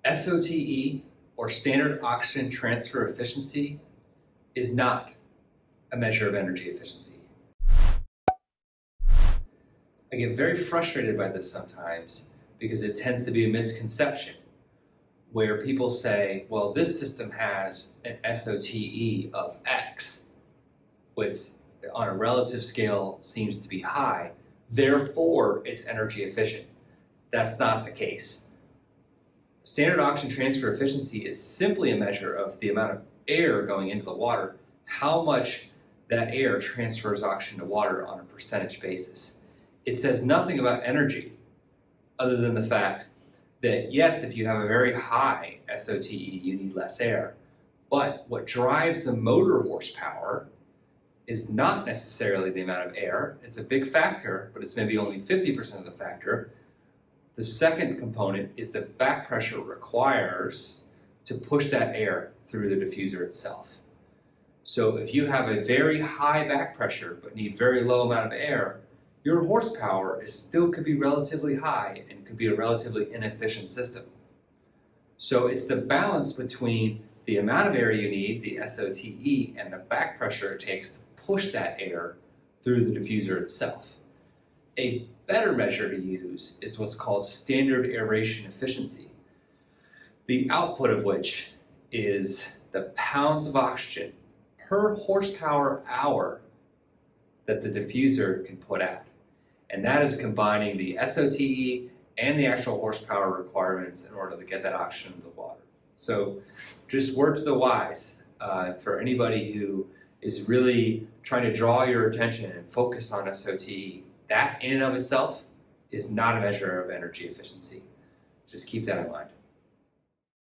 SOTE, or standard oxygen transfer efficiency, is not a measure of energy efficiency. I get very frustrated by this sometimes because it tends to be a misconception where people say, well, this system has an SOTE of X, which on a relative scale seems to be high, therefore it's energy efficient. That's not the case. Standard oxygen transfer efficiency is simply a measure of the amount of air going into the water, how much that air transfers oxygen to water on a percentage basis. It says nothing about energy other than the fact that yes, if you have a very high SOTE, you need less air. But what drives the motor horsepower is not necessarily the amount of air. It's a big factor, but it's maybe only 50% of the factor. The second component is the back pressure it requires to push that air through the diffuser itself. So if you have a very high back pressure but need very low amount of air, your horsepower still could be relatively high and could be a relatively inefficient system. So it's the balance between the amount of air you need, the SOTE, and the back pressure it takes to push that air through the diffuser itself. A better measure to use is what's called standard aeration efficiency, the output of which is the pounds of oxygen per horsepower hour that the diffuser can put out. And that is combining the SOTE and the actual horsepower requirements in order to get that oxygen into the water. So just word to the wise for anybody who is really trying to draw your attention and focus on SOTE. That in and of itself is not a measure of energy efficiency. Just keep that in mind.